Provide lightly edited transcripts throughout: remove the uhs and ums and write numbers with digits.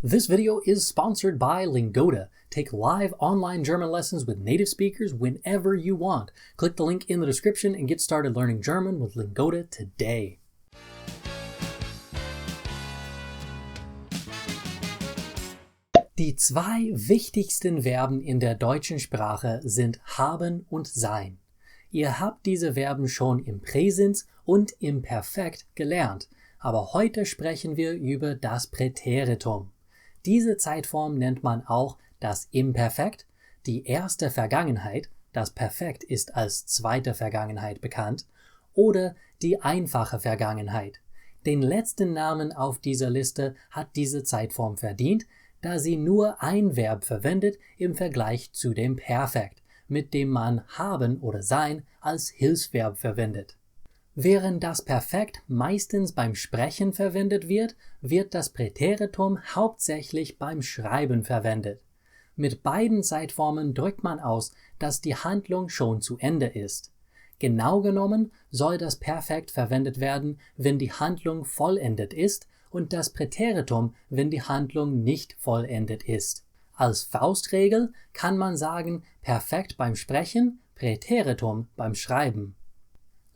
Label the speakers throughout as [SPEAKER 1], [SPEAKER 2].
[SPEAKER 1] This video is sponsored by Lingoda. Take live online German lessons with native speakers whenever you want. Click the link in the description and get started learning German with Lingoda today. Die zwei wichtigsten Verben in der deutschen Sprache sind haben und sein. Ihr habt diese Verben schon im Präsens und im Perfekt gelernt, aber heute sprechen wir über das Präteritum. Diese Zeitform nennt man auch das Imperfekt, die erste Vergangenheit, das Perfekt ist als zweite Vergangenheit bekannt, oder die einfache Vergangenheit. Den letzten Namen auf dieser Liste hat diese Zeitform verdient, da sie nur ein Verb verwendet im Vergleich zu dem Perfekt, mit dem man haben oder sein als Hilfsverb verwendet. Während das Perfekt meistens beim Sprechen verwendet wird, wird das Präteritum hauptsächlich beim Schreiben verwendet. Mit beiden Zeitformen drückt man aus, dass die Handlung schon zu Ende ist. Genau genommen soll das Perfekt verwendet werden, wenn die Handlung vollendet ist, und das Präteritum, wenn die Handlung nicht vollendet ist. Als Faustregel kann man sagen, Perfekt beim Sprechen, Präteritum beim Schreiben.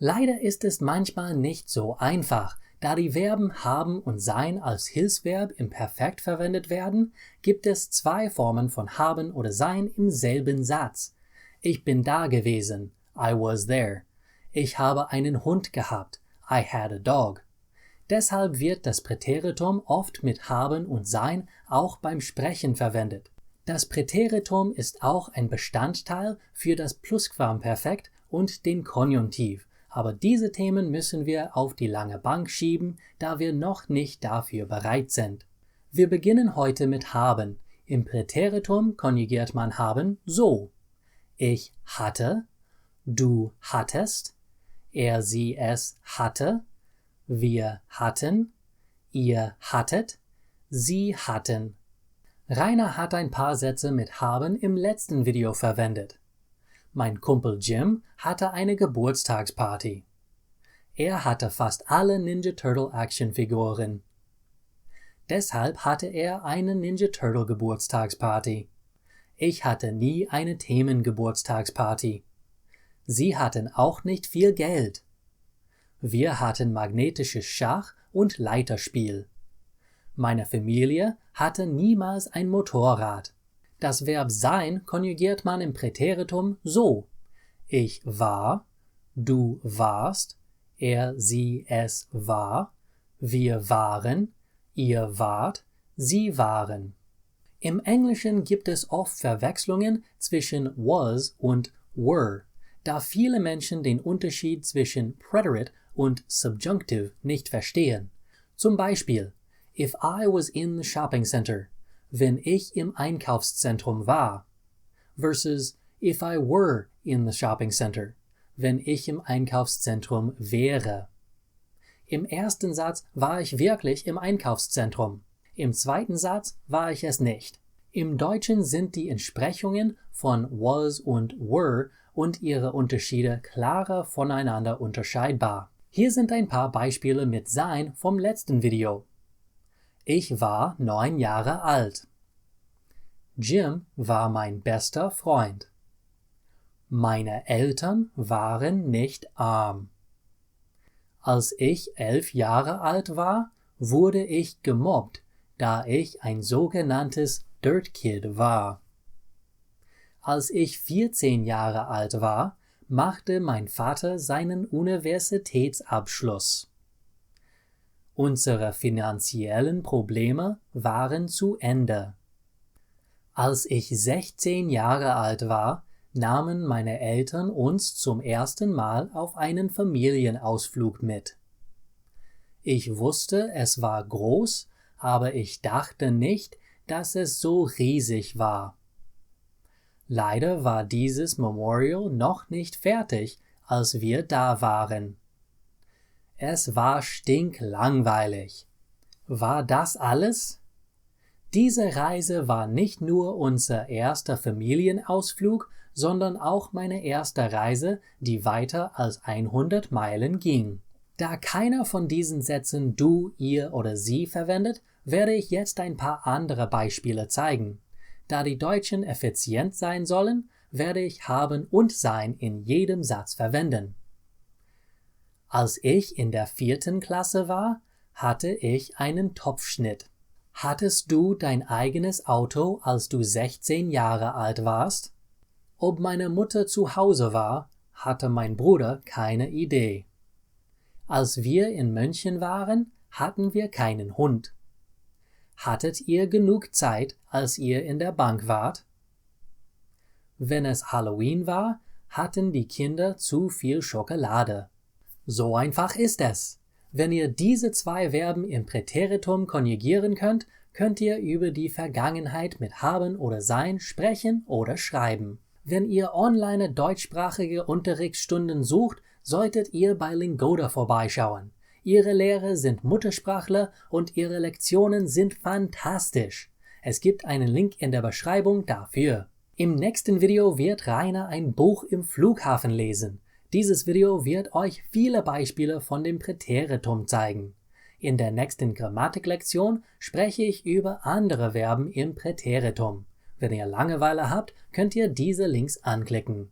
[SPEAKER 1] Leider ist es manchmal nicht so einfach. Da die Verben haben und sein als Hilfsverb im Perfekt verwendet werden, gibt es zwei Formen von haben oder sein im selben Satz. Ich bin da gewesen, I was there. Ich habe einen Hund gehabt, I had a dog. Deshalb wird das Präteritum oft mit haben und sein auch beim Sprechen verwendet. Das Präteritum ist auch ein Bestandteil für das Plusquamperfekt und den Konjunktiv. Aber diese Themen müssen wir auf die lange Bank schieben, da wir noch nicht dafür bereit sind. Wir beginnen heute mit haben. Im Präteritum konjugiert man haben so. Ich hatte, du hattest, er, sie, es hatte, wir hatten, ihr hattet, sie hatten. Rainer hat ein paar Sätze mit haben im letzten Video verwendet. Mein Kumpel Jim hatte eine Geburtstagsparty. Er hatte fast alle Ninja Turtle Actionfiguren. Deshalb hatte er eine Ninja Turtle Geburtstagsparty. Ich hatte nie eine Themengeburtstagsparty. Sie hatten auch nicht viel Geld. Wir hatten magnetisches Schach und Leiterspiel. Meine Familie hatte niemals ein Motorrad. Das Verb sein konjugiert man im Präteritum so. Ich war, du warst, er, sie, es war, wir waren, ihr wart, sie waren. Im Englischen gibt es oft Verwechslungen zwischen was und were, da viele Menschen den Unterschied zwischen Preterite und Subjunctive nicht verstehen. Zum Beispiel, if I was in the shopping center, wenn ich im Einkaufszentrum war, versus if I were in the shopping center, wenn ich im Einkaufszentrum wäre. Im ersten Satz war ich wirklich im Einkaufszentrum. Im zweiten Satz war ich es nicht. Im Deutschen sind die Entsprechungen von was und were und ihre Unterschiede klarer voneinander unterscheidbar. Hier sind ein paar Beispiele mit sein vom letzten Video. Ich war 9 Jahre alt. Jim war mein bester Freund. Meine Eltern waren nicht arm. Als ich 11 Jahre alt war, wurde ich gemobbt, da ich ein sogenanntes Dirt Kid war. Als ich 14 Jahre alt war, machte mein Vater seinen Universitätsabschluss. Unsere finanziellen Probleme waren zu Ende. Als ich 16 Jahre alt war, nahmen meine Eltern uns zum ersten Mal auf einen Familienausflug mit. Ich wusste, es war groß, aber ich dachte nicht, dass es so riesig war. Leider war dieses Memorial noch nicht fertig, als wir da waren. Es war stinklangweilig. War das alles? Diese Reise war nicht nur unser erster Familienausflug, sondern auch meine erste Reise, die weiter als 100 Meilen ging. Da keiner von diesen Sätzen du, ihr oder sie verwendet, werde ich jetzt ein paar andere Beispiele zeigen. Da die Deutschen effizient sein sollen, werde ich haben und sein in jedem Satz verwenden. Als ich in der 4. Klasse war, hatte ich einen Topfschnitt. Hattest du dein eigenes Auto, als du 16 Jahre alt warst? Ob meine Mutter zu Hause war, hatte mein Bruder keine Idee. Als wir in München waren, hatten wir keinen Hund. Hattet ihr genug Zeit, als ihr in der Bank wart? Wenn es Halloween war, hatten die Kinder zu viel Schokolade. So einfach ist es. Wenn ihr diese 2 Verben im Präteritum konjugieren könnt, könnt ihr über die Vergangenheit mit haben oder sein sprechen oder schreiben. Wenn ihr online deutschsprachige Unterrichtsstunden sucht, solltet ihr bei Lingoda vorbeischauen. Ihre Lehrer sind Muttersprachler und ihre Lektionen sind fantastisch. Es gibt einen Link in der Beschreibung dafür. Im nächsten Video wird Rainer ein Buch im Flughafen lesen. Dieses Video wird euch viele Beispiele von dem Präteritum zeigen. In der nächsten Grammatiklektion spreche ich über andere Verben im Präteritum. Wenn ihr Langeweile habt, könnt ihr diese Links anklicken.